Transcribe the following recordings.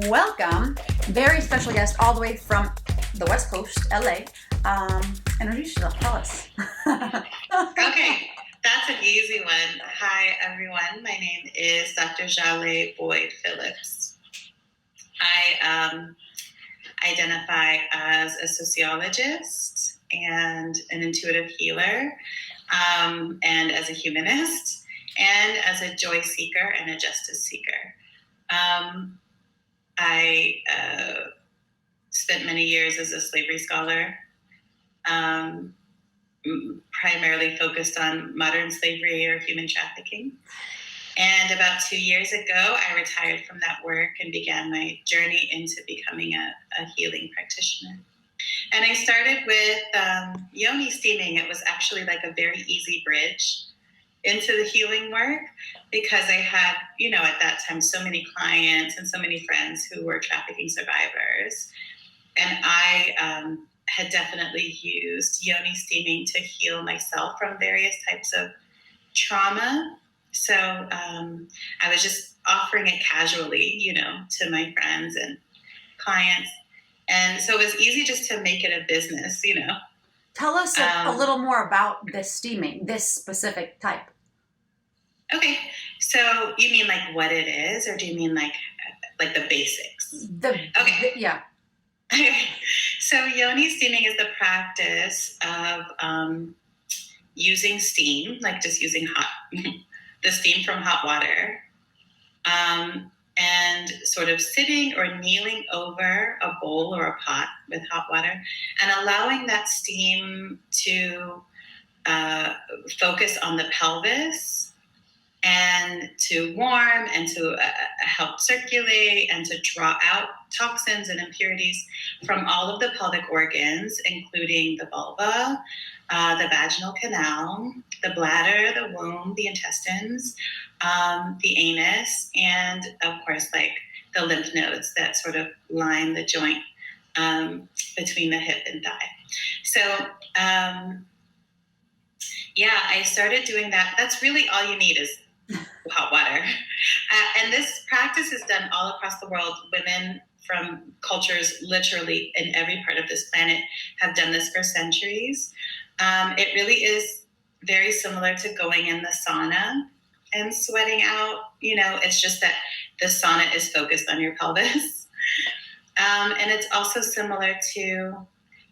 welcome. Very special guest all the way from the West Coast, LA. Introduce yourself, tell us. Okay, that's an easy one. Hi, everyone. My name is Dr. Zhaleh Phillips. I identify as a sociologist and an intuitive healer, and as a humanist, and as a joy seeker and a justice seeker. I spent many years as a slavery scholar, primarily focused on modern slavery or human trafficking. And about 2 years ago, I retired from that work and began my journey into becoming a healing practitioner. And I started with yoni steaming. It was actually like a very easy bridge into the healing work because I had, at that time, so many clients and so many friends who were trafficking survivors. And I had definitely used yoni steaming to heal myself from various types of trauma. So I was just offering it casually, to my friends and clients. And so it was easy just to make it a business, Tell us a little more about this steaming, this specific type. Okay. So you mean like what it is, or do you mean like the basics? Okay. Yeah. Okay. So yoni steaming is the practice of using steam, like just using the steam from hot water, and sort of sitting or kneeling over a bowl or a pot with hot water and allowing that steam to focus on the pelvis and to warm and to help circulate and to draw out toxins and impurities from all of the pelvic organs, including the vulva, the vaginal canal, the bladder, the womb, the intestines, the anus, and of course, like the lymph nodes that sort of line the joint between the hip and thigh. So, I started doing that. That's really all you need is hot water. And this practice is done all across the world. Women from cultures literally in every part of this planet have done this for centuries. It really is very similar to going in the sauna and sweating out. It's just that the sauna is focused on your pelvis. And it's also similar to,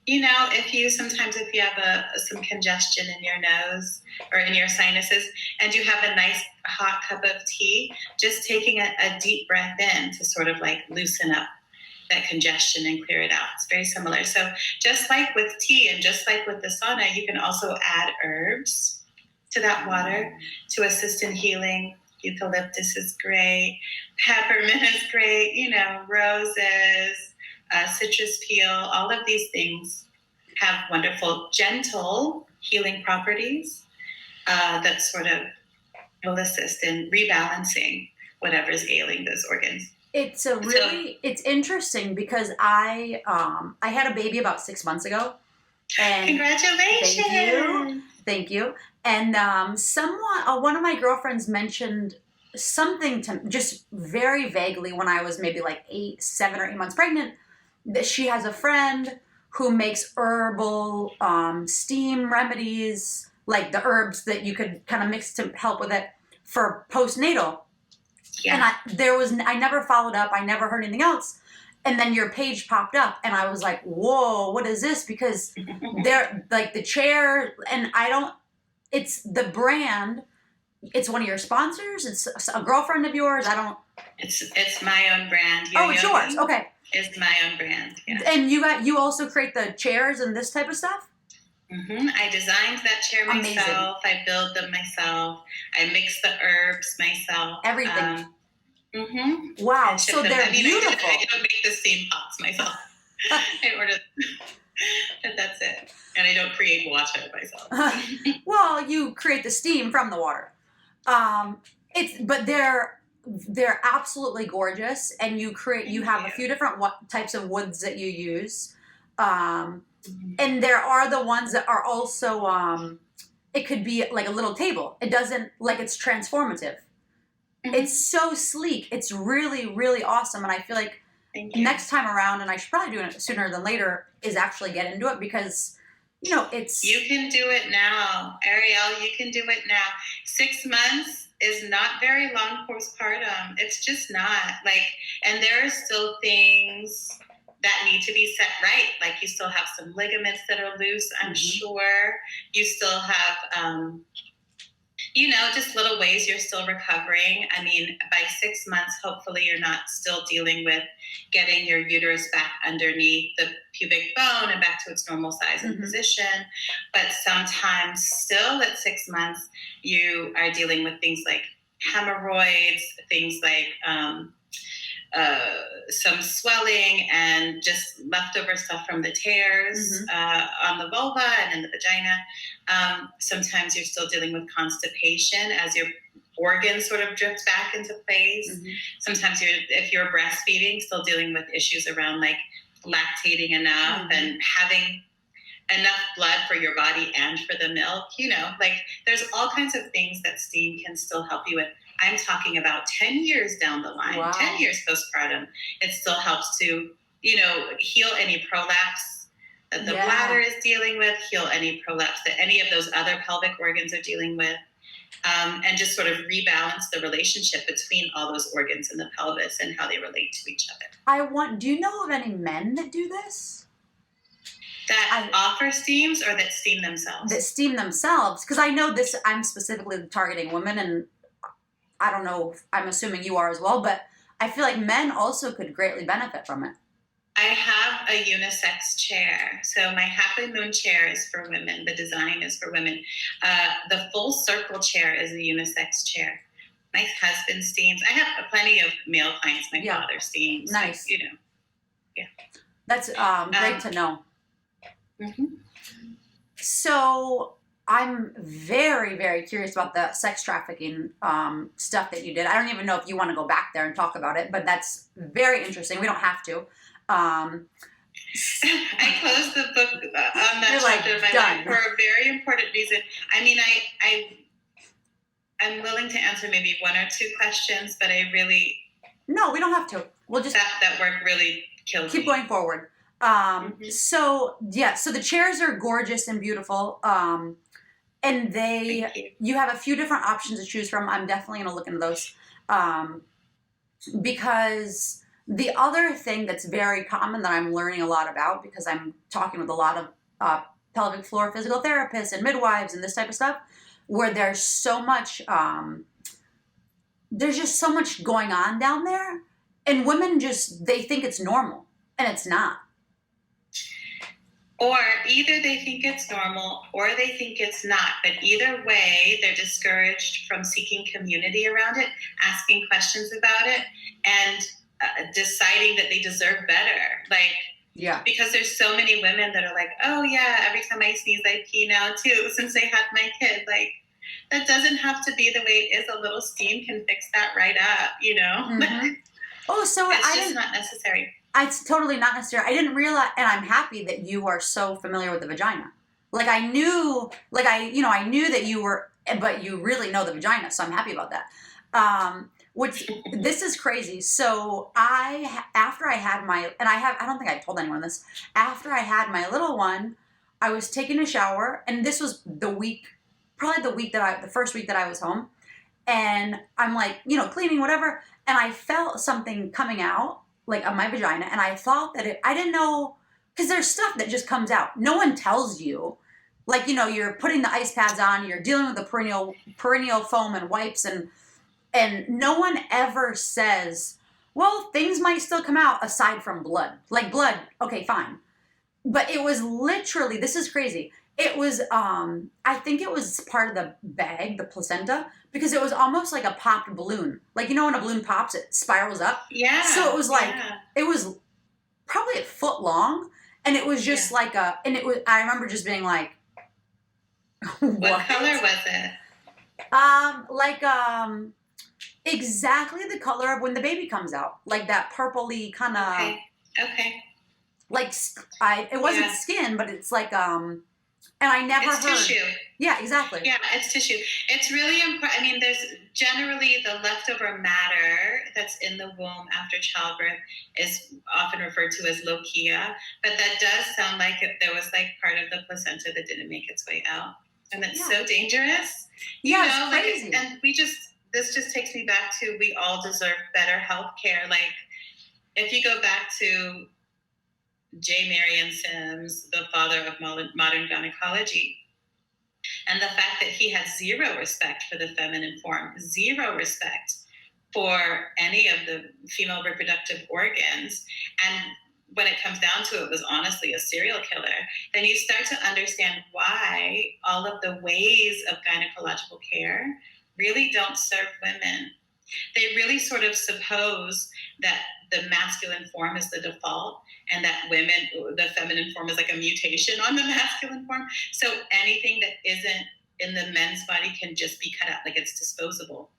if you have some congestion in your nose or in your sinuses and you have a nice hot cup of tea, just taking a deep breath in to sort of like loosen up that congestion and clear it out. It's very similar. So just like with tea and just like with the sauna, you can also add herbs to that water to assist in healing. Eucalyptus is great. Peppermint is great. Roses, citrus peel, all of these things have wonderful, gentle healing properties that sort of will assist in rebalancing whatever's ailing those organs. It's it's interesting because I had a baby about 6 months ago. And congratulations! Thank you. And one of my girlfriends mentioned something to just very vaguely when I was maybe like 7 or 8 months pregnant, that she has a friend who makes herbal steam remedies, like the herbs that you could kind of mix to help with it for postnatal. Yeah. And I never followed up. I never heard anything else. And then your page popped up and I was like, whoa, what is this? Because they're like the chair and it's the brand. It's one of your sponsors. It's a girlfriend of yours. It's my own brand. It's yours. Okay. It's my own brand. Yeah. And you also create the chairs and this type of stuff? Mm-hmm. I designed that chair myself. Amazing. I build them myself. I mix the herbs myself. Everything. Mm-hmm. Wow. So they're beautiful. I don't make the steam pots myself. I order but that's it. And I don't create water myself. Well, you create the steam from the water. But they're absolutely gorgeous, and you have a few different types of woods that you use. And there are the ones that are also, it could be like a little table. It doesn't, like it's transformative. Mm-hmm. It's so sleek. It's really, really awesome. And I feel like Thank you. next time around, and I should probably do it sooner than later, is actually get into it because, it's... You can do it now. Ariel, you can do it now. 6 months is not very long postpartum. It's just not. And there are still things that need to be set right. Like you still have some ligaments that are loose, I'm sure. You still have... just little ways you're still recovering. I mean, by 6 months, hopefully you're not still dealing with getting your uterus back underneath the pubic bone and back to its normal size and position. But sometimes still at 6 months, you are dealing with things like hemorrhoids, things like some swelling and just leftover stuff from the tears on the vulva and in the vagina. Sometimes you're still dealing with constipation as your organs sort of drift back into place. Sometimes if you're breastfeeding, still dealing with issues around lactating enough and having enough blood for your body and for the milk. There's all kinds of things that steam can still help you with. I'm talking about 10 years down the line, 10 years postpartum. It still helps to, heal any prolapse that the bladder is dealing with, heal any prolapse that any of those other pelvic organs are dealing with, and just sort of rebalance the relationship between all those organs in the pelvis and how they relate to each other. Do you know of any men that do this? That offer steams or that steam themselves? That steam themselves. Because I know this, I'm specifically targeting women, and I don't know, I'm assuming you are as well, but I feel like men also could greatly benefit from it. I have a unisex chair. So my Happy Moon chair is for women. The design is for women. The full circle chair is a unisex chair. My husband steams. I have plenty of male clients. My father steams. Nice. Yeah. That's great to know. So I'm very, very curious about the sex trafficking stuff that you did. I don't even know if you want to go back there and talk about it, but that's very interesting. We don't have to. I closed the book on that chapter of my life for a very important reason. I mean, I'm willing to answer maybe one or two questions, but I really... No, we don't have to. We'll just... That work really killed me. Keep going forward. So the chairs are gorgeous and beautiful. And you have a few different options to choose from. I'm definitely going to look into those. Because the other thing that's very common that I'm learning a lot about, because I'm talking with a lot of pelvic floor physical therapists and midwives and this type of stuff, where there's so much, there's just so much going on down there. And women they think it's normal, and it's not. Or either they think it's normal or they think it's not. But either way, they're discouraged from seeking community around it, asking questions about it, and deciding that they deserve better. Because there's so many women that are like, oh yeah, every time I sneeze, I pee now too, since I had my kid. That doesn't have to be the way it is. A little steam can fix that right up, Oh, so it's just not necessary. It's totally not necessary. I didn't realize, and I'm happy that you are so familiar with the vagina. I knew that you were, but you really know the vagina, so I'm happy about that. This is crazy. So after I had my, and I don't think I told anyone this, after I had my little one, I was taking a shower, and this was probably the first week that I was home, and I'm cleaning, whatever, and I felt something coming out, of my vagina, and I thought that I didn't know, because there's stuff that just comes out. No one tells you. You're putting the ice pads on, you're dealing with the perennial foam and wipes, and no one ever says, well, things might still come out aside from blood. Blood, okay, fine. But it was literally, this is crazy. It was, I think it was part of the bag, the placenta, because it was almost like a popped balloon. When a balloon pops, it spirals up. Yeah. So it was it was probably a foot long, and it was just I remember just being like, what color was it? Exactly the color of when the baby comes out. That purpley kind of. Okay. It wasn't skin, but it's And I never It's heard. tissue. Yeah, exactly. Yeah, it's tissue. It's really important. I mean, there's generally the leftover matter that's in the womb after childbirth is often referred to as lochia, but that does sound like there was like part of the placenta that didn't make its way out. And that's so dangerous. Yeah, it's crazy. And this just takes me back to, we all deserve better health care. Like, if you go back to J. Marion Sims, the father of modern gynecology, and the fact that he had zero respect for the feminine form, zero respect for any of the female reproductive organs, and when it comes down to it, was honestly a serial killer, then you start to understand why all of the ways of gynecological care really don't serve women. They really sort of suppose that the masculine form is the default, and that the feminine form is like a mutation on the masculine form. So anything that isn't in the men's body can just be cut out, like it's disposable.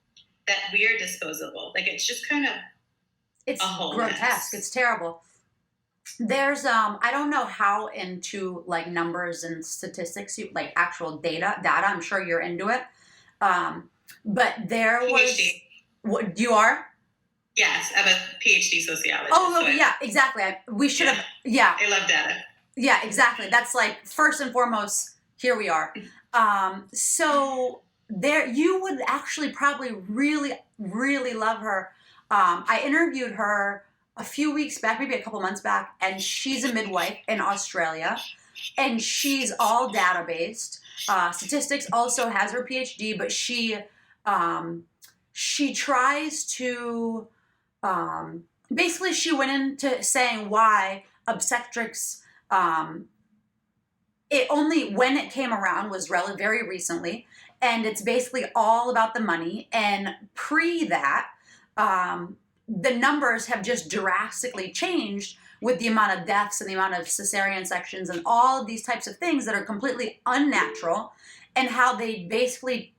That we're disposable. Like, it's just kind of it's a whole grotesque. mess. It's terrible. There's I don't know how into like numbers and statistics, like actual data. I'm sure you're into it. But there was PhD. What you are? Yes, I'm a PhD sociologist. Oh, yeah, exactly. We should have. Yeah, I love data. Yeah, exactly. That's like first and foremost. Here we are. So there, you would actually probably really, really love her. I interviewed her a few weeks back, maybe a couple months back, and she's a midwife in Australia, and she's all data-based. Statistics, also has her PhD, but she tries to, basically she went into saying why obstetrics, it only, when it came around, was very recently, and it's basically all about the money, and pre that, the numbers have just drastically changed with the amount of deaths and the amount of cesarean sections and all of these types of things that are completely unnatural, and how they basically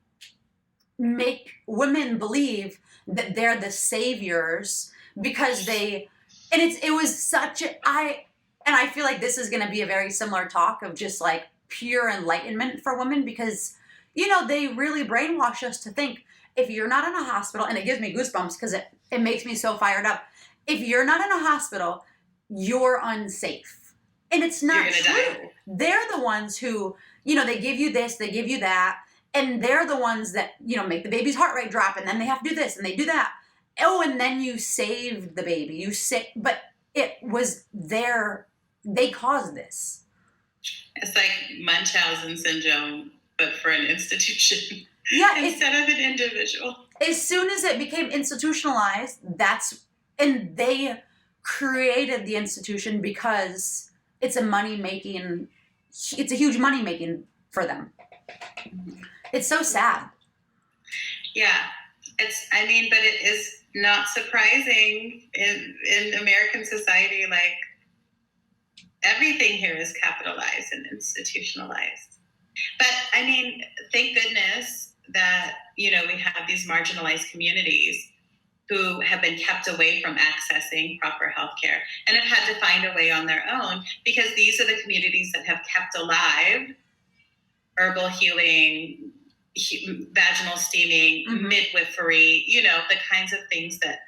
make women believe that they're the saviors because they, and it was such a, and I feel like this is going to be a very similar talk of just like pure enlightenment for women, because they really brainwash us to think if you're not in a hospital, and it gives me goosebumps because it makes me so fired up. If you're not in a hospital, you're unsafe. And it's not true. Die. They're the ones who, they give you this, they give you that, and they're the ones that, make the baby's heart rate drop, and then they have to do this and they do that. Oh, and then you saved the baby. But it was they caused this. It's like Munchausen syndrome, but for an institution. Yeah, instead of an individual. As soon as it became institutionalized, and they created the institution because it's a huge money making for them. It's so sad. Yeah, but it is not surprising in American society. Like, everything here is capitalized and institutionalized. But thank goodness that, we have these marginalized communities who have been kept away from accessing proper health care and have had to find a way on their own, because these are the communities that have kept alive herbal healing, vaginal steaming, mm-hmm. midwifery, the kinds of things that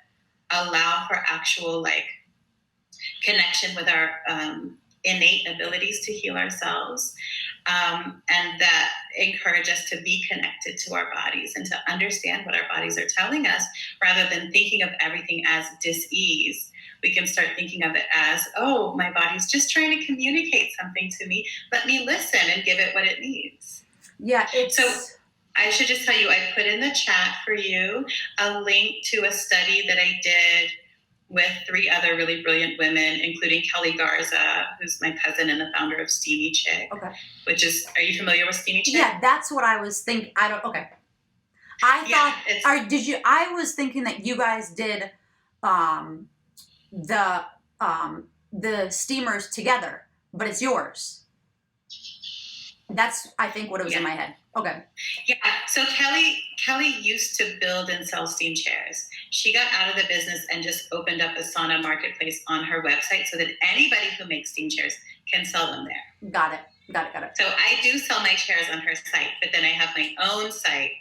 allow for actual connection with our innate abilities to heal ourselves, and that encourage us to be connected to our bodies and to understand what our bodies are telling us, rather than thinking of everything as dis-ease. We can start thinking of it as, oh, my body's just trying to communicate something to me. Let me listen and give it what it needs. Yeah. So I should just tell you, I put in the chat for you a link to a study that I did with 3 other really brilliant women, including Kelly Garza, who's my cousin and the founder of Steamy Chick. Okay. Are you familiar with Steamy Chick? Yeah, that's what I was thinking. Okay. I was thinking that you guys did the steamers together, but it's yours. That's, I think, what it was in my head. Okay. Yeah. So Kelly used to build and sell steam chairs. She got out of the business and just opened up a sauna marketplace on her website so that anybody who makes steam chairs can sell them there. Got it. Got it. So I do sell my chairs on her site, but then I have my own site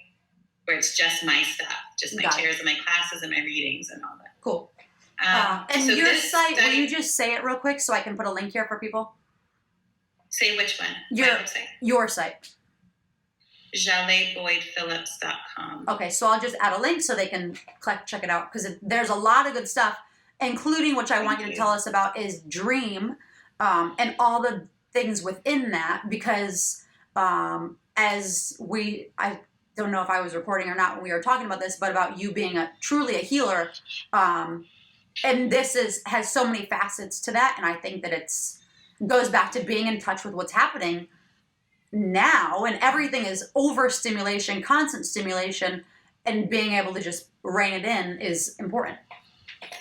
where it's just my stuff, just my chairs and my classes and my readings and all that. Cool. And so your site, will you just say it real quick so I can put a link here for people? Say which one? Your site. ZhalehBoydPhillips.com. Okay, so I'll just add a link so they can check it out, because there's a lot of good stuff, including, which I want you to tell us about, is Dream, and all the things within that, because I don't know if I was recording or not when we were talking about this, but about you being truly a healer, and this has so many facets to that, and I think that goes back to being in touch with what's happening now, and everything is overstimulation, constant stimulation, and being able to just rein it in is important.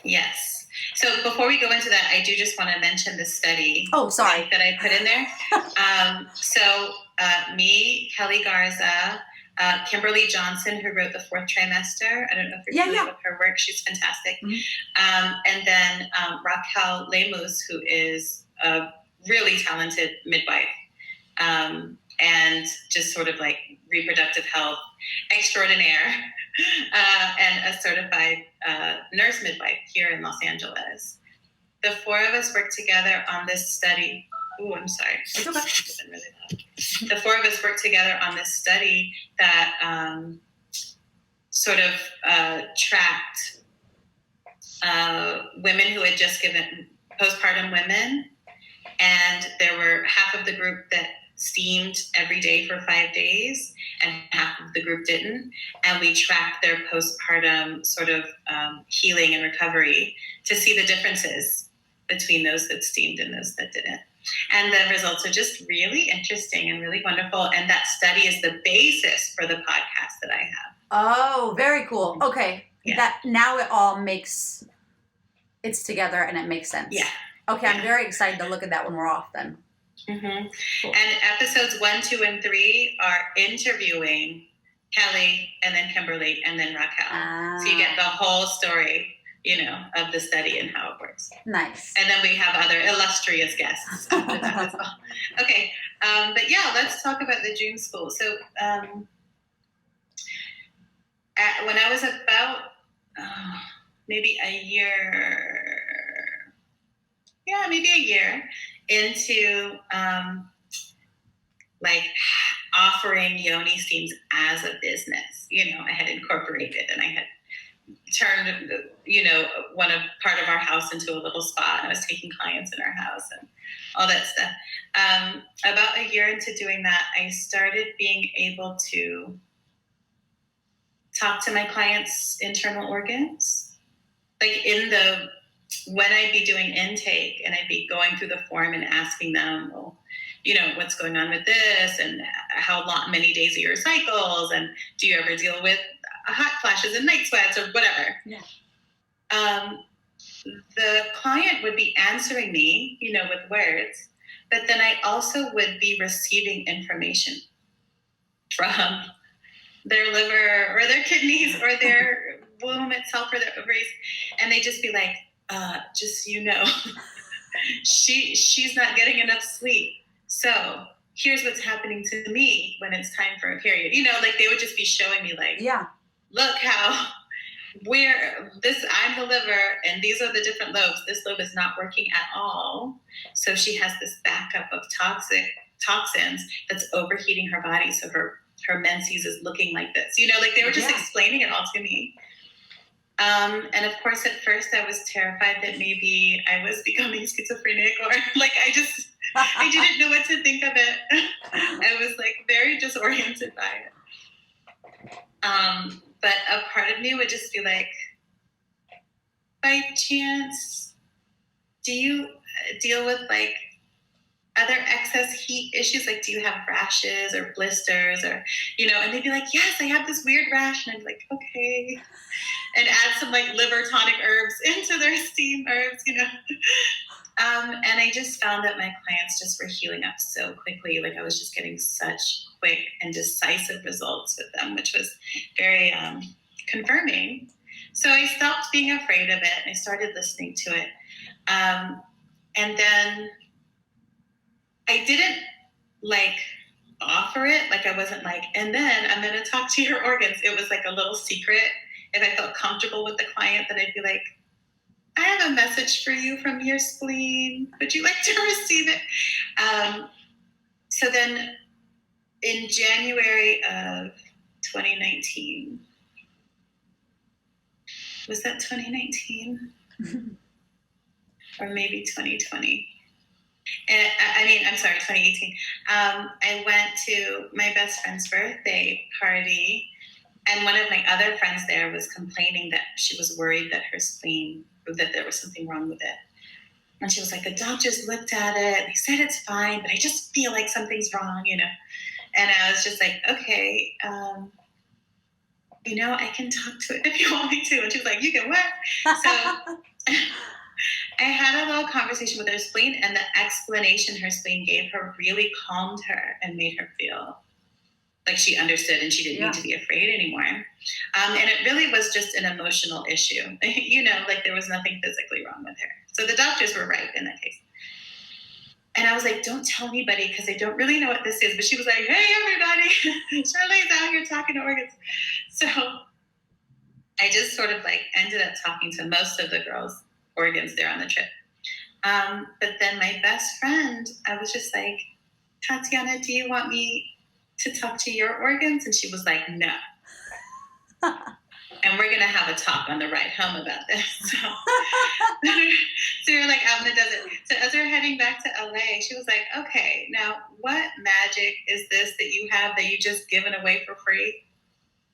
Yes. So before we go into that, I do just want to mention the study. Oh, sorry. That I put in there. Me, Kelly Garza, Kimberly Johnson, who wrote the 4th Trimester. I don't know if you're familiar with her work. She's fantastic. Mm-hmm. And then Raquel Lemus, who is a really talented midwife. And just sort of like reproductive health extraordinaire, and a certified nurse midwife here in Los Angeles. The 4 of us worked together on this study. Oh, I'm sorry. It's okay. It's been really loud. The 4 of us worked together on this study that sort of tracked women who had just given postpartum women, and there were half of the group that steamed every day for 5 days, and half of the group didn't. And we tracked their postpartum sort of healing and recovery to see the differences between those that steamed and those that didn't. And the results are just really interesting and really wonderful. And that study is the basis for the podcast that I have. Oh, very cool. Okay. Yeah. That now it all it's together and it makes sense. Yeah. Okay. I'm very excited to look at that when we're off then. Mm-hmm. Cool. And episodes 1, 2, and 3 are interviewing Kelly and then Kimberly and then Raquel. So you get the whole story, of the study and how it works. Nice. And then we have other illustrious guests after that as well. Okay. But yeah, let's talk about the Dream School. So when I was about maybe a year into offering yoni steams as a business, I had incorporated, and I had turned part of our house into a little spa, and I was taking clients in our house and all that stuff. About a year into doing that, I started being able to talk to my clients' internal organs, when I'd be doing intake, and I'd be going through the form and asking them, well, what's going on with this, and how many days are your cycles, and do you ever deal with hot flashes and night sweats or whatever? Yeah. The client would be answering me, with words, but then I also would be receiving information from their liver or their kidneys or their womb itself or their ovaries, and they'd just be like, just she's not getting enough sleep. So here's what's happening to me when it's time for a period. They would just be showing me look how I'm the liver and these are the different lobes. This lobe is not working at all. So she has this backup of toxins that's overheating her body. So her menses is looking like this. They were just explaining it all to me. And of course, at first I was terrified that maybe I was becoming schizophrenic, or I didn't know what to think of it. I was very disoriented by it. But a part of me would just be like, by chance, do you deal with other excess heat issues? Do you have rashes or blisters or, and they'd be like, yes, I have this weird rash. And I'd be like, okay. And add some liver tonic herbs into their steam herbs, And I just found that my clients just were healing up so quickly. I was just getting such quick and decisive results with them, which was very confirming. So I stopped being afraid of it and I started listening to it. And then I didn't like offer it. Like I wasn't like, and then I'm going to talk to your organs. It was like a little secret. If I felt comfortable with the client, then I'd be like, I have a message for you from your spleen. Would you like to receive it? So then in January of 2019, was that 2019? Or maybe 2020? I'm sorry, 2018. I went to my best friend's birthday party, and one of my other friends there was complaining that she was worried that her spleen, that there was something wrong with it. And she was like, the doctors looked at it, they said it's fine, but I just feel like something's wrong, you know? And I was just like, okay, I can talk to it if you want me to. And she was like, you can what? So I had a little conversation with her spleen, and the explanation her spleen gave her really calmed her and made her feel like she understood and she didn't need to be afraid anymore. And it really was just an emotional issue. Like there was nothing physically wrong with her. So the doctors were right in that case. And I was like, don't tell anybody because I don't really know what this is. But she was like, hey, everybody, Zhaleh's out here talking to organs. So I just sort of like ended up talking to most of the girls' organs there on the trip. But then my best friend, I was just like, Tatiana, do you want me to talk to your organs? And she was like, no. And we're going to have a talk on the ride home about this. So we were like out in the desert. So as we're heading back to LA, she was like, okay, now what magic is this that you have that you just given away for free?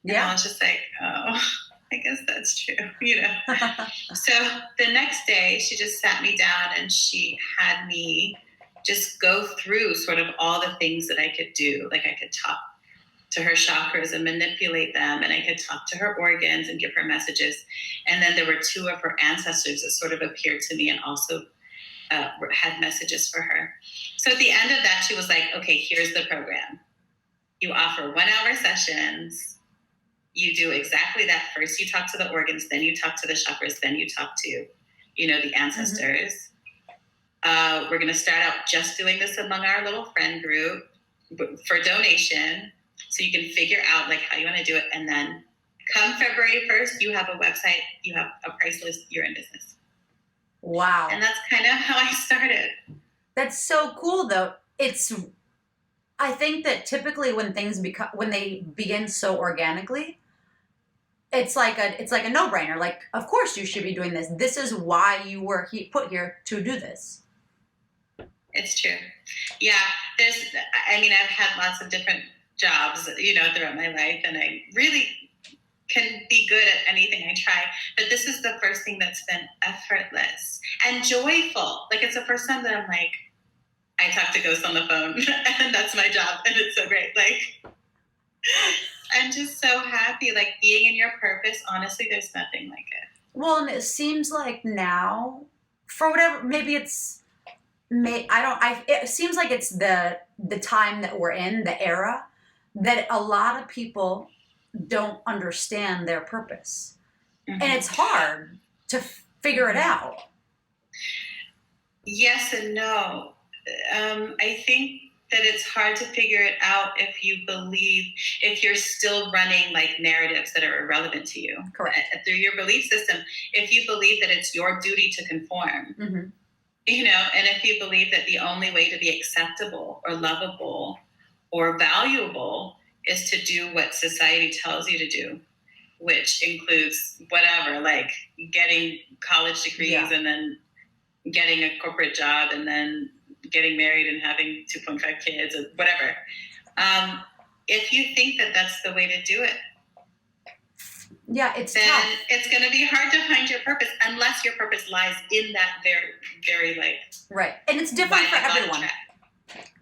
And I was just like, oh, I guess that's true, So the next day she just sat me down and she had me just go through sort of all the things that I could do. Like I could talk to her chakras and manipulate them, and I could talk to her organs and give her messages. And then there were two of her ancestors that sort of appeared to me and also had messages for her. So at the end of that, she was like, okay, here's the program. You offer 1-hour sessions. You do exactly that. First, you talk to the organs, then you talk to the chakras, then you talk to, the ancestors. Mm-hmm. We're going to start out just doing this among our little friend group for donation. So you can figure out like how you want to do it. And then come February 1st, you have a website, you have a price list, you're in business. Wow. And that's kind of how I started. That's so cool though. I think that typically when they begin so organically, it's like a no-brainer. Like, of course you should be doing this. This is why you were put here to do this. It's true. Yeah. I've had lots of different jobs, throughout my life, and I really can be good at anything I try. But this is the first thing that's been effortless and joyful. Like it's the first time that I'm like, I talk to ghosts on the phone and that's my job. And it's so great. Like, I'm just so happy, like being in your purpose. Honestly, there's nothing like it. Well, and it seems like now, for whatever, maybe it seems like it's the time that we're in, the era, that a lot of people don't understand their purpose. Mm-hmm. And it's hard to figure it out. Yes and no. I think that it's hard to figure it out if you're still running like narratives that are irrelevant to you. Correct. Through your belief system. If you believe that it's your duty to conform, mm-hmm. And if you believe that the only way to be acceptable or lovable or valuable is to do what society tells you to do, which includes whatever, like getting college degrees and then getting a corporate job and then getting married and having 2.5 kids or whatever. If you think that that's the way to do it, it's then tough. It's going to be hard to find your purpose unless your purpose lies in that very, very like right. And it's different for everyone.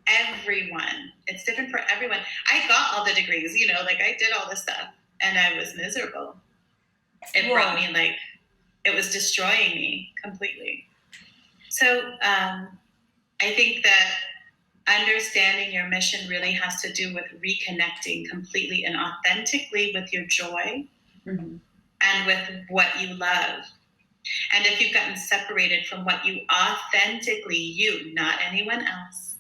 Everyone. It's different for everyone. I got all the degrees, like I did all this stuff and I was miserable. It brought me it was destroying me completely. So I think that understanding your mission really has to do with reconnecting completely and authentically with your joy, mm-hmm. and with what you love. And if you've gotten separated from what you authentically, not anyone else,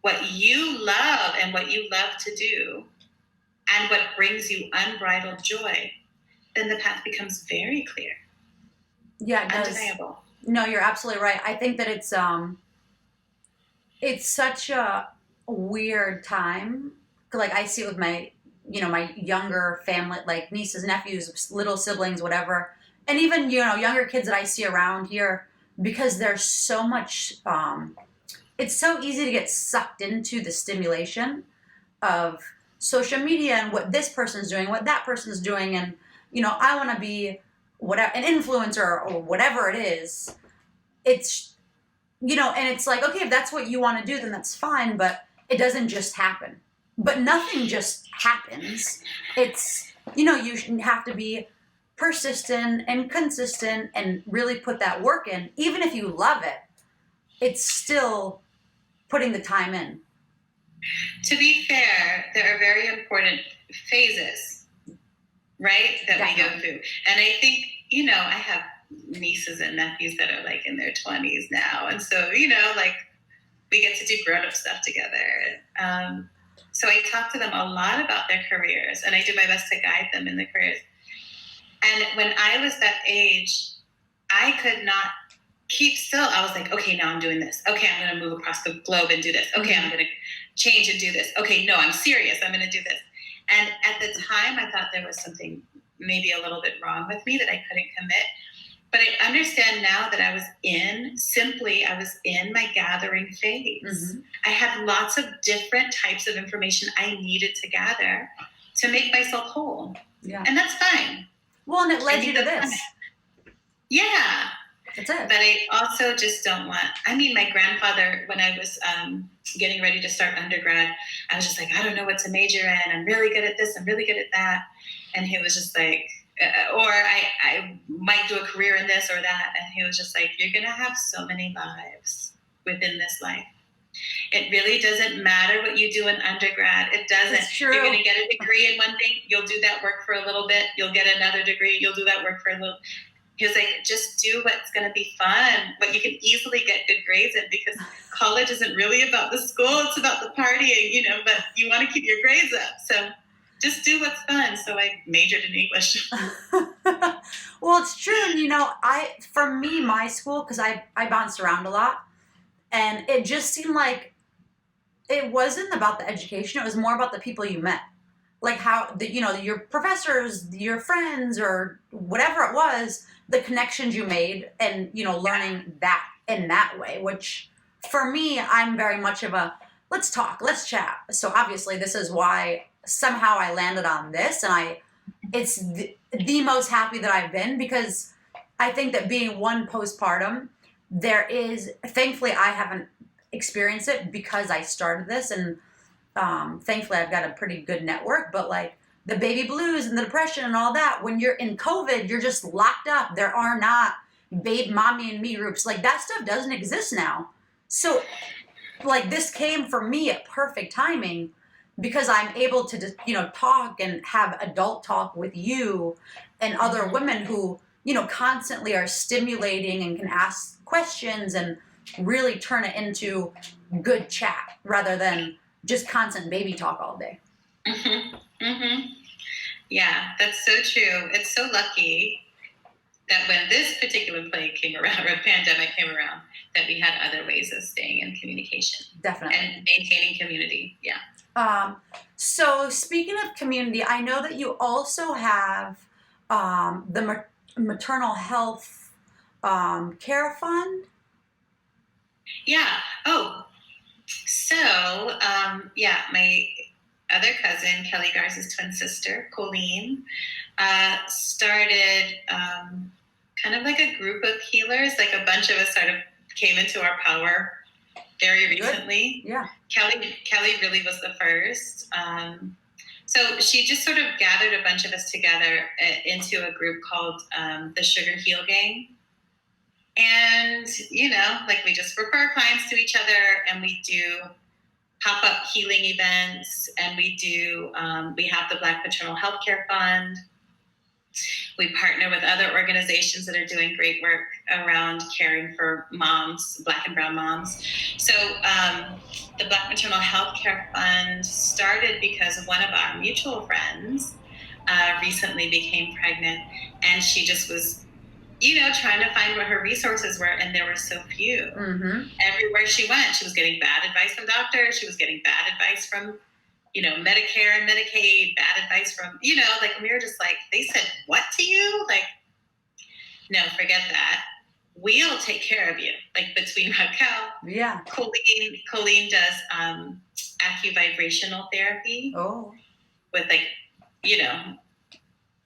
what you love and what you love to do and what brings you unbridled joy, then the path becomes very clear. Yeah, it does. Undeniable. No, you're absolutely right. I think that it's such a weird time. Like I see it with my, my younger family, like nieces, nephews, little siblings, whatever, and even younger kids that I see around here, because there's so much. It's so easy to get sucked into the stimulation of social media and what this person's doing, what that person's doing, and I want to be whatever an influencer or whatever it is. It's and it's like, okay, if that's what you want to do, then that's fine, but it doesn't just happen. But nothing just happens. It's you have to be persistent and consistent and really put that work in. Even if you love it, it's still putting the time in. To be fair, there are very important phases, right, that we go through. And I think, I have nieces and nephews that are like in their 20s now. And so, like we get to do grown-up stuff together. So I talk to them a lot about their careers, and I do my best to guide them in their careers. And when I was that age, I could not keep still. I was like, okay, now I'm doing this. Okay, I'm going to move across the globe and do this. Okay, I'm going to change and do this. Okay, no, I'm serious. I'm going to do this. And at the time, I thought there was something maybe a little bit wrong with me, that I couldn't commit. But I understand now that I was in my gathering phase. Mm-hmm. I had lots of different types of information I needed to gather to make myself whole. Yeah. And that's fine. Well, and it led you to this. Fine. Yeah. That's it. But I also just don't want, my grandfather, when I was getting ready to start undergrad, I was just like, I don't know what to major in. I'm really good at this. I'm really good at that. And he was just like, or I might do a career in this or that. And he was just like, you're going to have so many lives within this life. It really doesn't matter what you do in undergrad. It doesn't. It's true. You're going to get a degree in one thing. You'll do that work for a little bit. You'll get another degree. You'll do that work for a little. He was like, just do what's going to be fun, what you can easily get good grades in, because college isn't really about the school. It's about the partying, but you want to keep your grades up. So just do what's fun. So I majored in English. Well, it's true. And, for me, my school, because I bounced around a lot, and it just seemed like it wasn't about the education. It was more about the people you met. Like how, your professors, your friends, or whatever it was, the connections you made, and, learning that in that way, which for me, I'm very much of a, let's talk, let's chat. So obviously this is why somehow I landed on this, and it's the most happy that I've been, because I think that being one postpartum, thankfully I haven't experienced it because I started this, and thankfully I've got a pretty good network, but like the baby blues and the depression and all that, when you're in COVID, you're just locked up. There are not babe mommy and me groups. Like that stuff doesn't exist now. So like this came for me at perfect timing, because I'm able to just, talk and have adult talk with you and other women who, constantly are stimulating and can ask questions and really turn it into good chat rather than just constant baby talk all day. Mm-hmm. Mm-hmm. Yeah, that's so true. It's so lucky that when this particular plague came around, or pandemic came around, that we had other ways of staying in communication. Definitely. And maintaining community. Yeah. So speaking of community, I know that you also have the Maternal Health Care Fund. Yeah. Oh, so my other cousin, Kelly Garza's twin sister, Colleen, started kind of like a group of healers. Like a bunch of us sort of came into our power very recently. Good. Yeah. Kelly really was the first. So she just sort of gathered a bunch of us together into a group called the Sugar Heal Gang. And, we just refer clients to each other, and we do pop-up healing events, and we have the Black Paternal Healthcare Fund. We partner with other organizations that are doing great work around caring for moms, Black and brown moms. So the Black Maternal Healthcare Fund started because one of our mutual friends recently became pregnant, and she just was, trying to find what her resources were, and there were so few. Mm-hmm. Everywhere she went, she was getting bad advice from doctors. She was getting bad advice from Medicare and Medicaid, bad advice from, like, we were just like, they said what to you? Like, no, forget that. We'll take care of you. Like, between Raquel, Yeah. Colleen does acuvibrational therapy. Oh. With, like,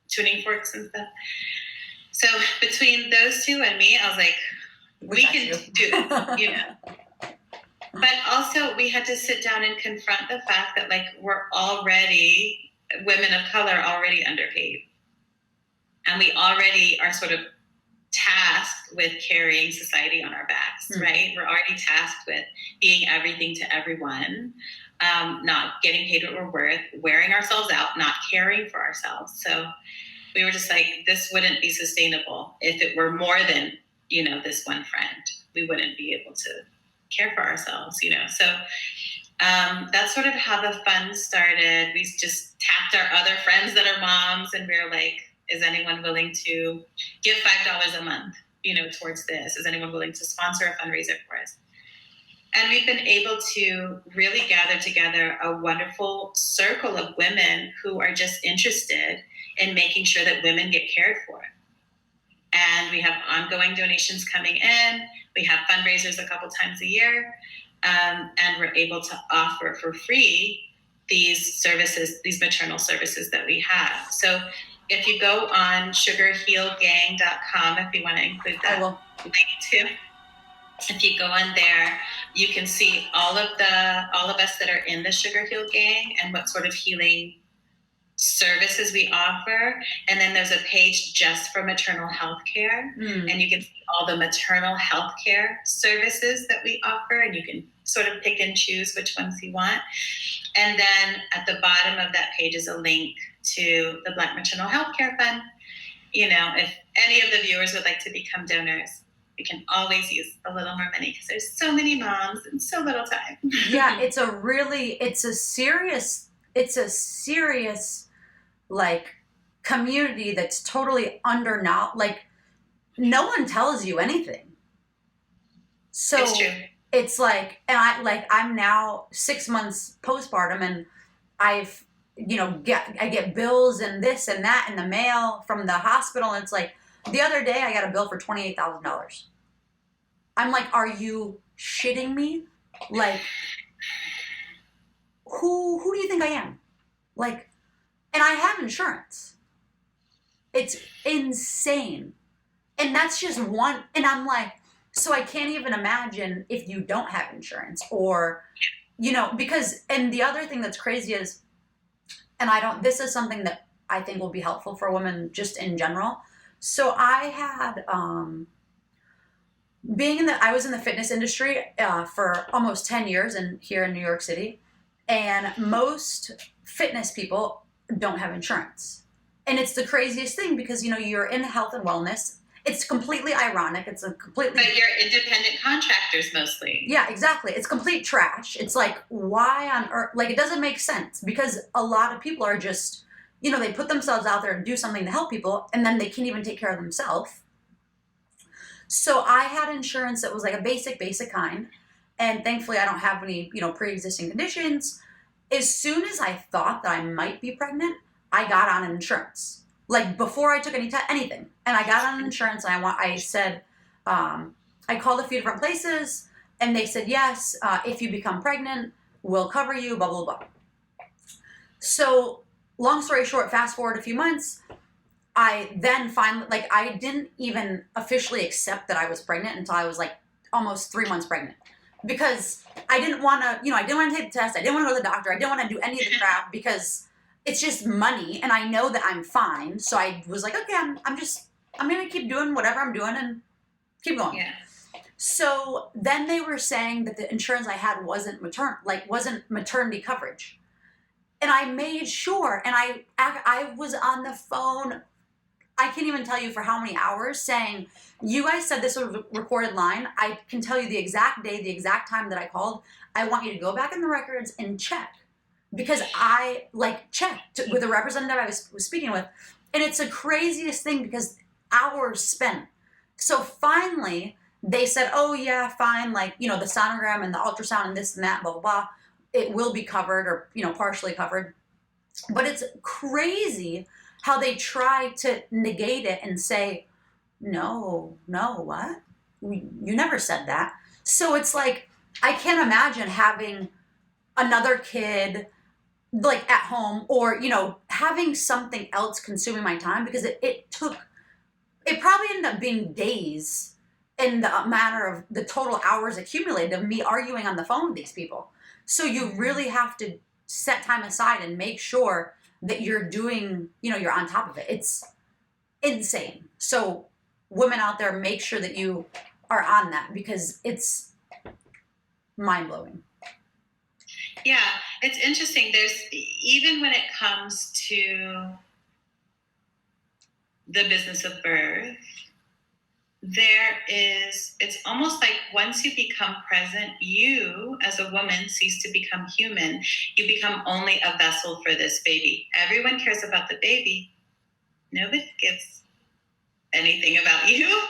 tuning forks and stuff. So between those two and me, I was like, we can do this, But also, we had to sit down and confront the fact that, like, women of color are already underpaid. And we already are sort of tasked with carrying society on our backs, right? We're already tasked with being everything to everyone, not getting paid what we're worth, wearing ourselves out, not caring for ourselves. So we were just like, this wouldn't be sustainable if it were more than, this one friend. We wouldn't be able to care for ourselves, So that's sort of how the fund started. We just tapped our other friends that are moms, and we were like, is anyone willing to give $5 a month, towards this? Is anyone willing to sponsor a fundraiser for us? And we've been able to really gather together a wonderful circle of women who are just interested in making sure that women get cared for. And we have ongoing donations coming in. We have fundraisers a couple times a year. And we're able to offer for free these services, these maternal services that we have. So if you go on sugarhealgang.com, if you want to include that link too, if you go on there, you can see all of us that are in the Sugar Heal Gang and what sort of healing services we offer. And then there's a page just for maternal health care. And you can see all the maternal health care services that we offer, and you can sort of pick and choose which ones you want. And then at the bottom of that page is a link to the Black Maternal Health Care Fund. If any of the viewers would like to become donors, we can always use a little more money because there's so many moms and so little time. Yeah, it's a serious like community that's totally no one tells you anything. So it's true. It's like, and I'm now 6 months postpartum, and I get bills and this and that in the mail from the hospital. And it's like, the other day I got a bill for $28,000. I'm like, are you shitting me? Like, who do you think I am? Like, and I have insurance. It's insane. And that's just one, and I'm like, so I can't even imagine if you don't have insurance, or, because, and the other thing that's crazy is, and this is something that I think will be helpful for women just in general. So I had, I was in the fitness industry for almost 10 years here in New York City. And most fitness people don't have insurance. And it's the craziest thing because, you're in health and wellness. It's completely ironic. But you're independent contractors mostly. Yeah, exactly. It's complete trash. It's like, why on earth? Like, it doesn't make sense because a lot of people are just, they put themselves out there and do something to help people, and then they can't even take care of themselves. So I had insurance that was like a basic kind. And thankfully I don't have any, pre-existing conditions. As soon as I thought that I might be pregnant, I got on insurance. Like, before I took anything. And I got on insurance, and I said, I called a few different places, and they said, yes, if you become pregnant, we'll cover you, blah, blah, blah. So, long story short, fast forward a few months, I then finally, I didn't even officially accept that I was pregnant until I was, almost 3 months pregnant. Because I didn't want to, I didn't want to take the test, I didn't want to go to the doctor, I didn't want to do any of the crap, because it's just money, and I know that I'm fine. So I was like, okay, I'm going to keep doing whatever I'm doing and keep going. Yeah. So then they were saying that the insurance I had wasn't maternity coverage. And I made sure, and I was on the phone I can't even tell you for how many hours saying, you guys said this was a recorded line. I can tell you the exact day, the exact time that I called. I want you to go back in the records and check. Because I checked with a representative I was speaking with. And it's the craziest thing because hours spent. So finally, they said, oh yeah, fine. The sonogram and the ultrasound and this and that, blah, blah, blah. It will be covered or, partially covered. But it's crazy how they try to negate it and say, no, what? You never said that. So it's like, I can't imagine having another kid at home or, having something else consuming my time because it probably ended up being days in the matter of the total hours accumulated of me arguing on the phone with these people. So you really have to set time aside and make sure that you're doing, you're on top of it. It's insane. So women out there, make sure that you are on that because it's mind-blowing. Yeah, it's interesting. There's, even when it comes to the business of birth, it's almost like once you become present, you as a woman cease to become human. You become only a vessel for this baby. Everyone cares about the baby. Nobody gives anything about you.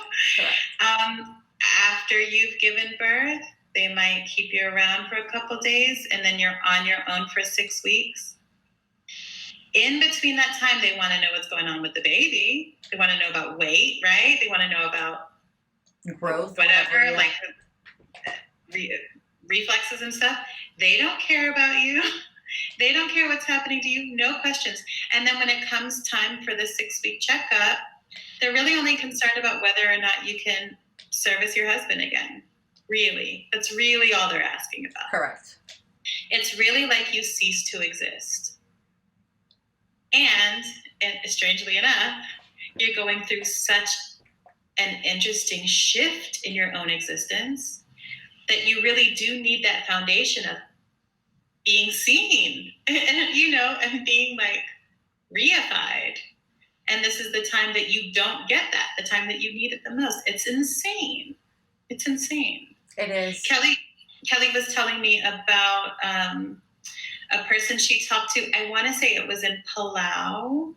After you've given birth, they might keep you around for a couple days and then you're on your own for 6 weeks. In between that time, they want to know what's going on with the baby. They want to know about weight, right? They want to know about growth, whatever, reflexes and stuff. They don't care about you. They don't care what's happening to you. No questions. And then when it comes time for the 6-week checkup, they're really only concerned about whether or not you can service your husband again. Really. That's really all they're asking about. Correct. It's really like you cease to exist. And strangely enough, you're going through such an interesting shift in your own existence that you really do need that foundation of being seen, and being reified. And this is the time that you don't get that, the time that you need it the most. It's insane. It's insane. It is. Kelly was telling me about a person she talked to, I want to say it was in Palau,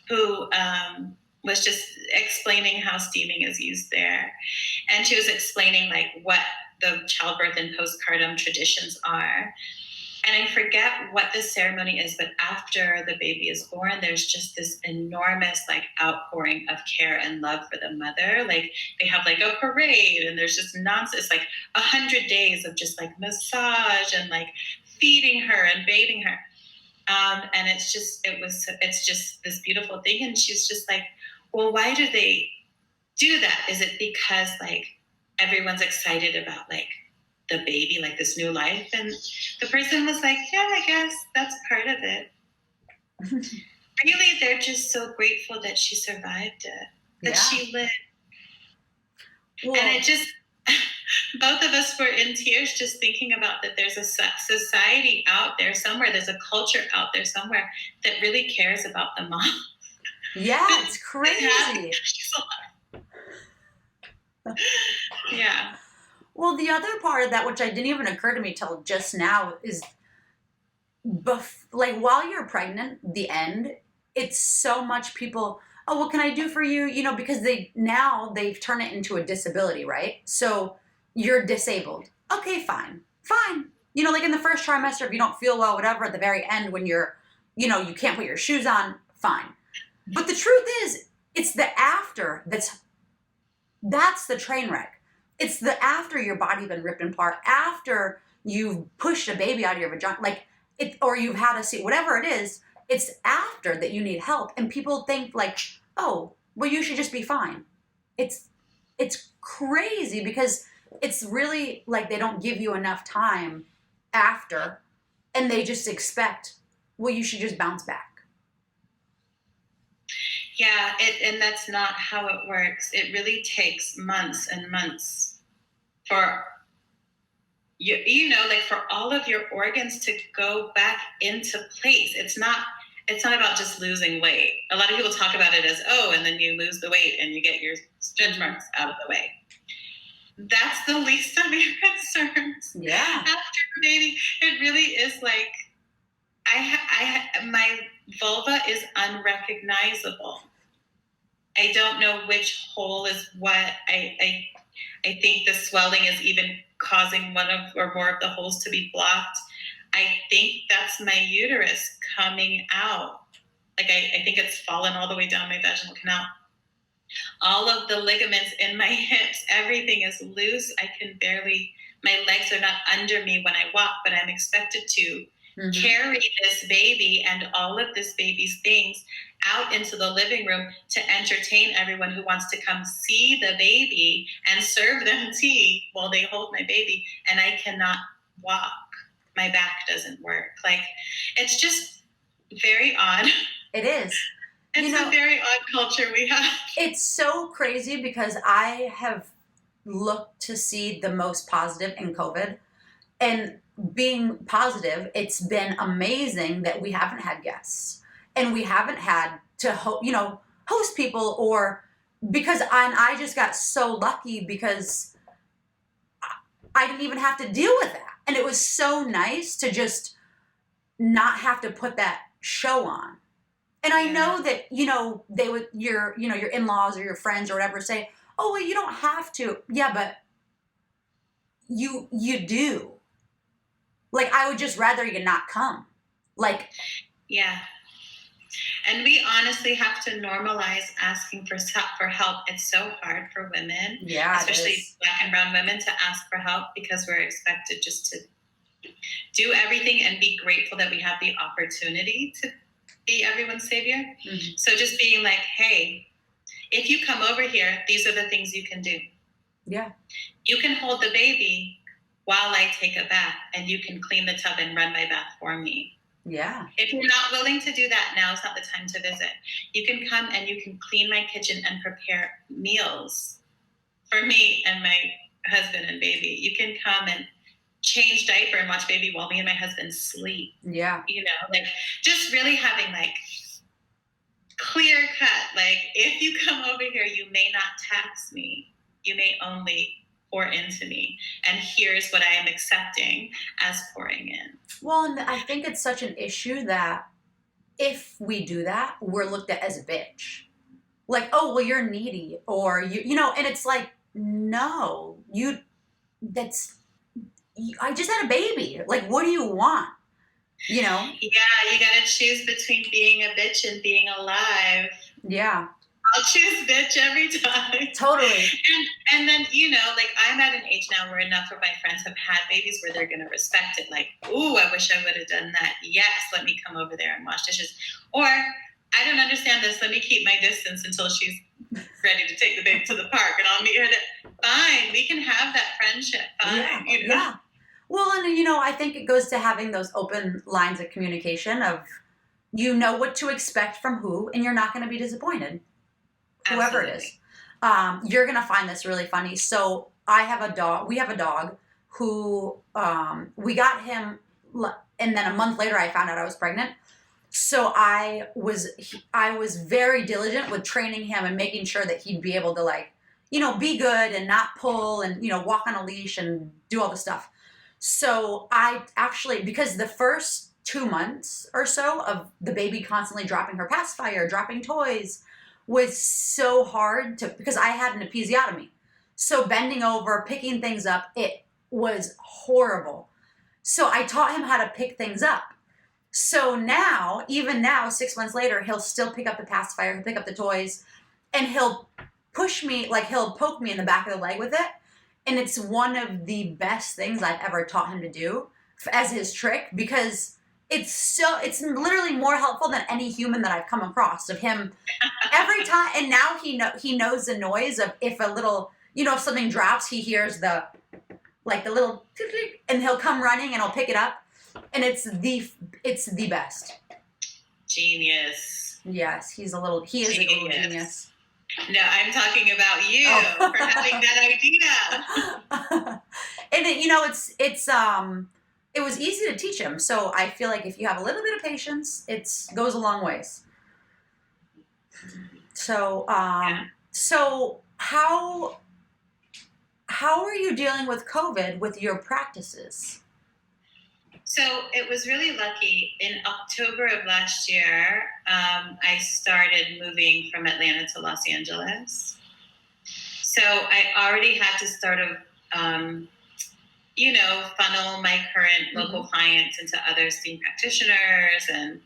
who was just explaining how steaming is used there. And she was explaining what the childbirth and postpartum traditions are. And I forget what the ceremony is, but after the baby is born, there's just this enormous outpouring of care and love for the mother. They have a parade and there's just nonsense, 100 days of just massage and feeding her and bathing her. And it's just this beautiful thing. And she's just well, why do they do that? Is it because everyone's excited about the baby, this new life? And the person was yeah, I guess that's part of it. Really, they're just so grateful that she survived it, that she lived. Well, and it just, both of us were in tears just thinking about that there's a society out there somewhere, there's a culture out there somewhere that really cares about the mom. Yeah, it's crazy. Yeah. Well, the other part of that, which I didn't even occur to me till just now, is while you're pregnant, the end, it's so much people, oh, what can I do for you? Because they've turned it into a disability, right? So you're disabled. Okay, fine. In the first trimester, if you don't feel well, whatever, at the very end when you're, you can't put your shoes on, fine. But the truth is, it's the after that's the train wreck. It's the after your body been ripped apart, after you've pushed a baby out of your vagina, or you've had a seat, whatever it is, it's after that you need help. And people think oh, well, you should just be fine. It's crazy because it's really they don't give you enough time after, and they just expect, well, you should just bounce back. Yeah, and that's not how it works. It really takes months and months for for all of your organs to go back into place. It's not it's not about just losing weight. A lot of people talk about it as, oh, and then you lose the weight and you get your stretch marks out of the way. That's the least of your concerns. Yeah. After baby, it really is like, my vulva is unrecognizable. I don't know which hole is what. I think the swelling is even causing one of or more of the holes to be blocked. I think that's my uterus coming out. Like I think it's fallen all the way down my vaginal canal. All of the ligaments in my hips, everything is loose. I can barely, my legs are not under me when I walk, but I'm expected to carry this baby and all of this baby's things out into the living room to entertain everyone who wants to come see the baby and serve them tea while they hold my baby. And I cannot walk. My back doesn't work. Like, it's just very odd. It is. It's a very odd culture we have. It's so crazy because I have looked to see the most positive in COVID. And being positive, it's been amazing that we haven't had guests. And we haven't had to host people, or because I just got so lucky because I didn't even have to deal with that. And it was so nice to just not have to put that show on. And I know that, they would, your in-laws or your friends or whatever say, oh, well, you don't have to. Yeah, but you do. Like, I would just rather you not come. Like. Yeah. And we honestly have to normalize asking for help. It's so hard for women, especially Black and brown women, to ask for help because we're expected just to do everything and be grateful that we have the opportunity to be everyone's savior. Mm-hmm. So just being like, hey, if you come over here, these are the things you can do. Yeah. You can hold the baby while I take a bath, and you can clean the tub and run my bath for me. Yeah. If you're not willing to do that, now is not the time to visit. You can come and you can clean my kitchen and prepare meals for me and my husband and baby. You can come and change diaper and watch baby while me and my husband sleep. Yeah. Like just really having like clear cut, like if you come over here, you may not tax me. You may only pour into me. And here's what I am accepting as pouring in. Well, and I think it's such an issue that if we do that, we're looked at as a bitch. Like, oh, well, you're needy, or and it's like, no, I just had a baby. Like, what do you want? Yeah, you got to choose between being a bitch and being alive. Yeah. I'll choose bitch every time. Totally. And then, like I'm at an age now where enough of my friends have had babies where they're going to respect it. Like, ooh, I wish I would have done that. Yes, let me come over there and wash dishes. Or, I don't understand this. Let me keep my distance until she's ready to take the baby to the park and I'll meet her there. Fine, we can have that friendship. Fine. Yeah. Well, and I think it goes to having those open lines of communication of, what to expect from who, and you're not going to be disappointed. Whoever it is. You're going to find this really funny. So we have a dog who, we got him, and then a month later I found out I was pregnant. So I was very diligent with training him and making sure that he'd be able to be good and not pull and, walk on a leash and do all the stuff. So I actually, because the first 2 months or so of the baby constantly dropping her pacifier, dropping toys, was so hard because I had an episiotomy. So bending over, picking things up, it was horrible. So I taught him how to pick things up. So even now, 6 months later, he'll still pick up the pacifier, he'll pick up the toys, and he'll push me, he'll poke me in the back of the leg with it. And it's one of the best things I've ever taught him to do as his trick, because it's literally more helpful than any human that I've come across of him every time. And now he knows the noise of if a little, if something drops, he hears the little, and he'll come running and he'll pick it up. And it's the best. Genius. Yes, he is a little genius. No, I'm talking about you for having that idea. And it's it was easy to teach him. So I feel like if you have a little bit of patience, it goes a long ways. So, so how are you dealing with COVID with your practices? So it was really lucky. In October of last year, I started moving from Atlanta to Los Angeles. So I already had to sort of, funnel my current local clients into other STEAM practitioners and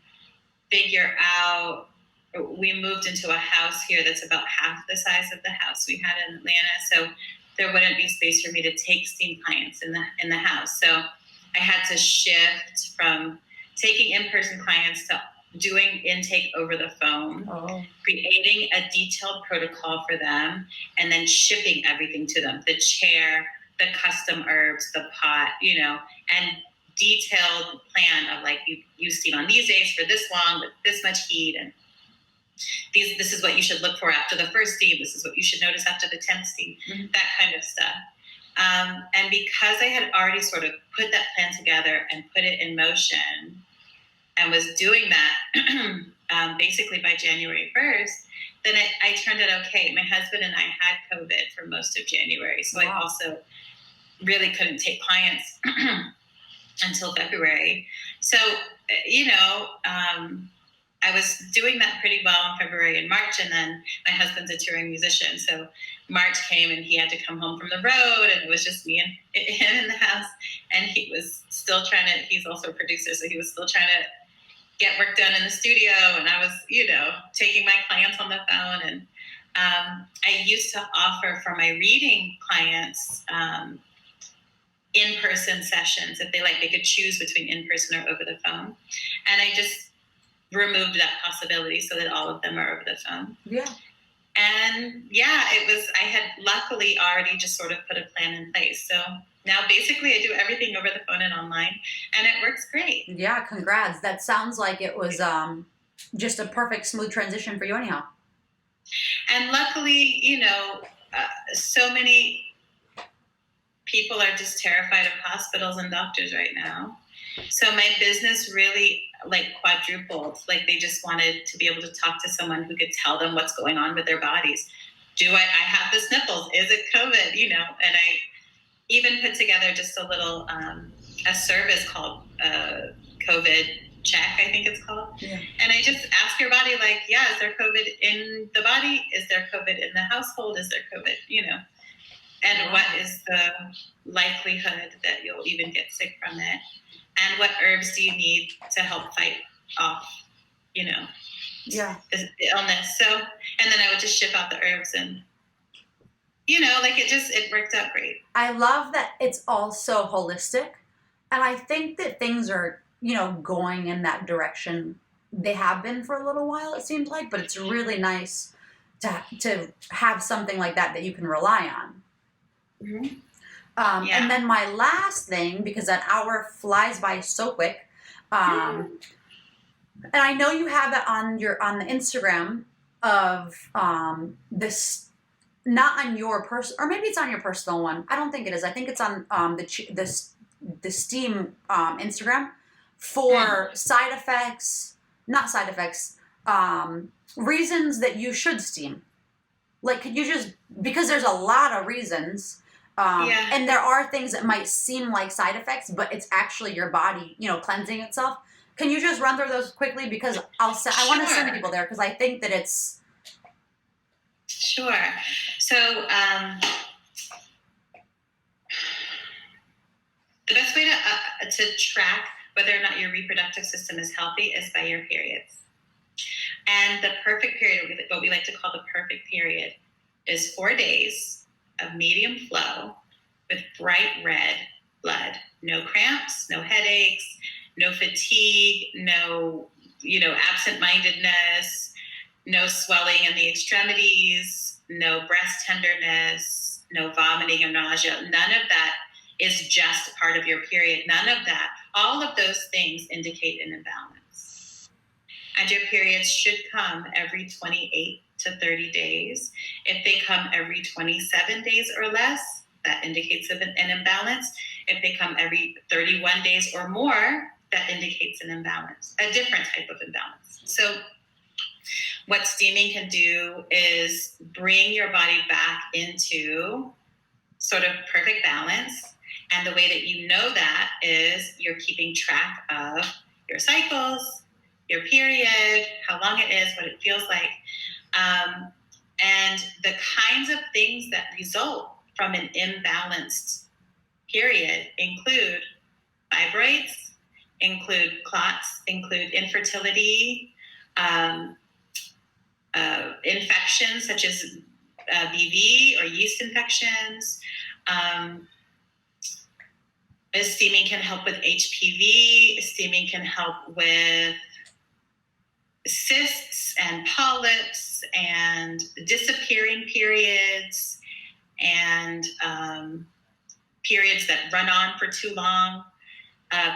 figure out. We moved into a house here that's about half the size of the house we had in Atlanta. So there wouldn't be space for me to take STEAM clients in the house. So I had to shift from taking in-person clients to doing intake over the phone, creating a detailed protocol for them, and then shipping everything to them, the chair, the custom herbs, the pot, and detailed plan of like, you steam on these days for this long with this much heat, and this is what you should look for after the first steam, this is what you should notice after the 10th steam, that kind of stuff. And because I had already sort of put that plan together and put it in motion and was doing that basically by January 1st, then I turned it okay. My husband and I had COVID for most of January, so I also really couldn't take clients until February. So, I was doing that pretty well in February and March, and then my husband's a touring musician, so March came and he had to come home from the road, and it was just me and him in the house, and he was still he's also a producer, so he was still trying to get work done in the studio, and I was, taking my clients on the phone, and I used to offer for my reading clients in-person sessions. If they could choose between in-person or over the phone, and I just removed that possibility so that all of them are over the phone. Yeah. And I had luckily already just sort of put a plan in place. So now basically I do everything over the phone and online, and it works great. Yeah, congrats. That sounds like it was just a perfect, smooth transition for you anyhow. And luckily, so many people are just terrified of hospitals and doctors right now. So my business really quadrupled. They just wanted to be able to talk to someone who could tell them what's going on with their bodies. I have the sniffles? Is it COVID? And I even put together just a little, a service called COVID check, I think it's called. Yeah. And I just ask your body, is there COVID in the body? Is there COVID in the household? Is there COVID, and what is the likelihood that you'll even get sick from it? And what herbs do you need to help fight off, the illness? So, and then I would just ship out the herbs, and, it worked out great. I love that it's all so holistic. And I think that things are, going in that direction. They have been for a little while, it seems like, but it's really nice to have something like that you can rely on. Mm-hmm. And then my last thing, because an hour flies by so quick, and I know you have it on the Instagram of this, not on your or maybe it's on your personal one. I don't think it is. I think it's on the STEAM Instagram for reasons that you should STEAM. Could you just, because there's a lot of reasons. And there are things that might seem like side effects, but it's actually your body, cleansing itself. Can you just run through those quickly? Because I want to send people there because I think that it's... Sure. So the best way to track whether or not your reproductive system is healthy is by your periods. And the perfect period, what we like to call the perfect period, is 4 days of medium flow with bright red blood. No cramps, no headaches, no fatigue, no, absent-mindedness, no swelling in the extremities, no breast tenderness, no vomiting or nausea. None of that is just part of your period. None of that. All of those things indicate an imbalance. And your periods should come every 28 to 30 days. If they come every 27 days or less, that indicates an imbalance. If they come every 31 days or more, that indicates an imbalance, a different type of imbalance. So what steaming can do is bring your body back into sort of perfect balance. And the way that you know that is you're keeping track of your cycles, your period, how long it is, what it feels like. And the kinds of things that result from an imbalanced period include fibroids, include clots, include infertility, infections such as BV or yeast infections. Steaming can help with HPV. Steaming can help with cysts and polyps and disappearing periods and periods that run on for too long,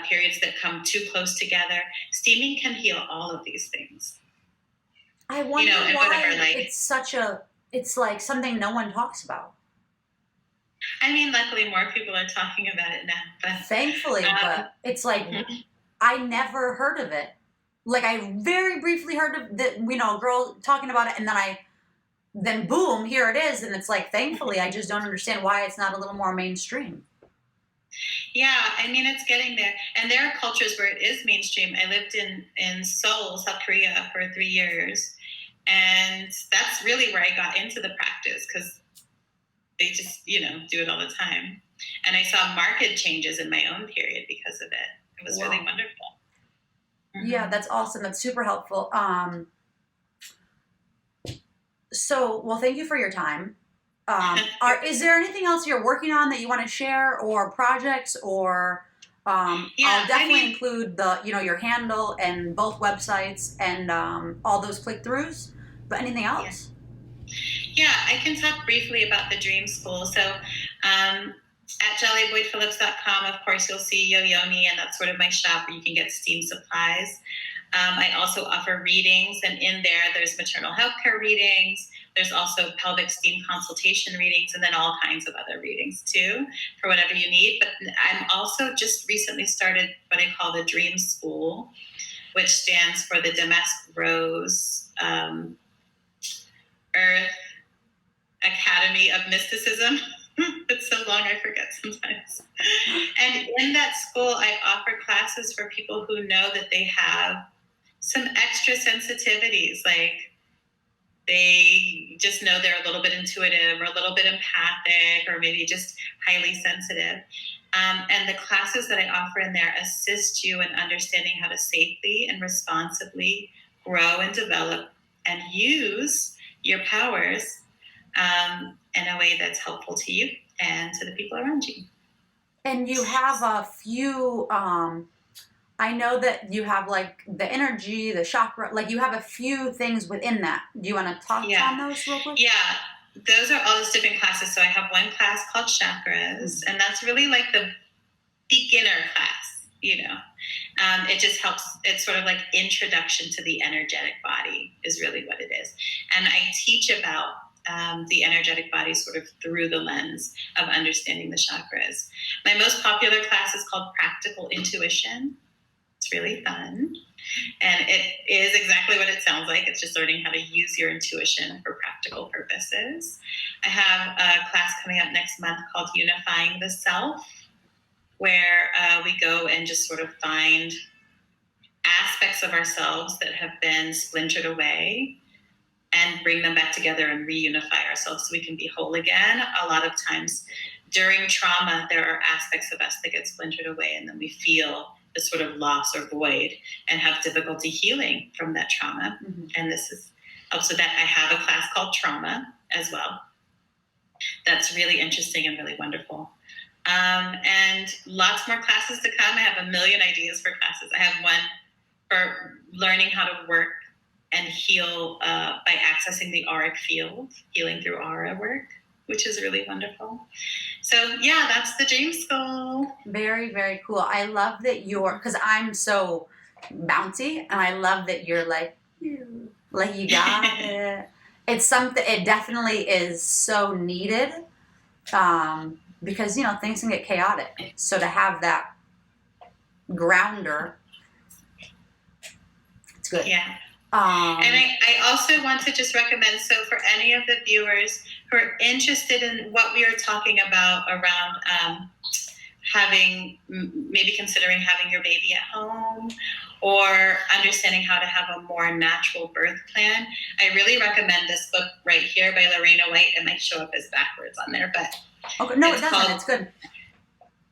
periods that come too close together. Steaming can heal all of these things. I wonder why it's like something no one talks about. I mean, luckily more people are talking about it now. But, thankfully, but it's like, I never heard of it. Like, I very briefly heard of a girl talking about it, and then boom, here it is. And it's like, thankfully, I just don't understand why it's not a little more mainstream. Yeah, I mean, it's getting there. And there are cultures where it is mainstream. I lived in Seoul, South Korea for 3 years. And that's really where I got into the practice, because they just, do it all the time. And I saw marked changes in my own period because of it. It was really wonderful. Mm-hmm. Yeah, that's awesome. That's super helpful. Well, thank you for your time. Is there anything else you're working on that you want to share, or projects, or I'll definitely include your handle and both websites and all those click-throughs, but anything else? Yeah, I can talk briefly about the Dream School. So at JhalehBoydPhillips.com, of course, you'll see Yo-Yoni, and that's sort of my shop where you can get steam supplies. I also offer readings, and in there's maternal healthcare readings. There's also pelvic steam consultation readings, and then all kinds of other readings too, for whatever you need. But I'm also just recently started what I call the Dream School, which stands for the Damask Rose Earth Academy of Mysticism. It's so long I forget sometimes. And in that school, I offer classes for people who know that they have some extra sensitivities, like they just know they're a little bit intuitive or a little bit empathic or maybe just highly sensitive. And the classes that I offer in there assist you in understanding how to safely and responsibly grow and develop and use your powers in a way that's helpful to you and to the people around you. And you have a few, I know that you have like the energy, the chakra, like you have a few things within that. Do you want to talk on those real quick? Yeah, those are all those different classes. So I have one class called Chakras, and that's really like the beginner class, It just helps. It's sort of like introduction to the energetic body is really what it is. And I teach about the energetic body sort of through the lens of understanding the chakras. My most popular class is called Practical Intuition. It's really fun. And it is exactly what it sounds like. It's just learning how to use your intuition for practical purposes. I have a class coming up next month called Unifying the Self, where we go and just sort of find aspects of ourselves that have been splintered away and bring them back together and reunify ourselves so we can be whole again. A lot of times during trauma, there are aspects of us that get splintered away, and then we feel a sort of loss or void and have difficulty healing from that trauma. Mm-hmm. And this is also that I have a class called Trauma as well. That's really interesting and really wonderful. And lots more classes to come. I have a million ideas for classes. I have one for learning how to work and heal by accessing the auric field, healing through aura work, which is really wonderful. So yeah, that's the Dream School. Very, very cool. I love that because I'm so bouncy, and I love that you're like you got it. It's something, it definitely is so needed. because, you know, things can get chaotic. So to have that grounder, it's good. Yeah. And I also want to just recommend, so for any of the viewers who are interested in what we are talking about around maybe considering having your baby at home or understanding how to have a more natural birth plan, I really recommend this book right here by Lorena White. It might show up as backwards on there, but okay, no, it doesn't. It's good.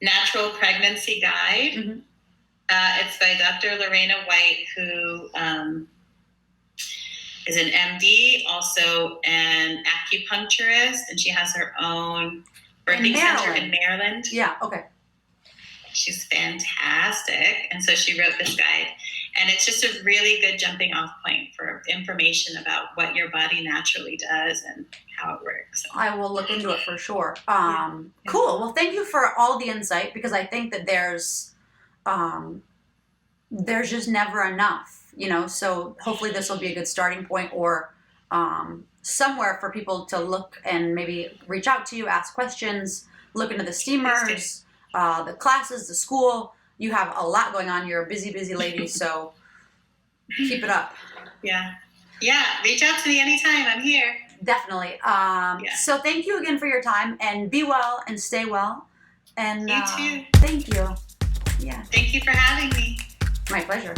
Natural Pregnancy Guide. Mm-hmm. It's by Dr. Lorena White, who is an MD, also an acupuncturist, and she has her own birthing center in Maryland. Yeah, okay. She's fantastic. And so she wrote this guide. And it's just a really good jumping off point for information about what your body naturally does and how it works. I will look into it for sure. Cool. Well, thank you for all the insight, because I think that there's just never enough, you know, so hopefully this will be a good starting point, or somewhere for people to look and maybe reach out to you, ask questions, look into the steamers, the classes, the school. You have a lot going on. You're a busy, busy lady, so keep it up. Yeah. Reach out to me anytime. I'm here. Definitely. So thank you again for your time, and be well and stay well. And you too. Thank you. Yeah. Thank you for having me. My pleasure.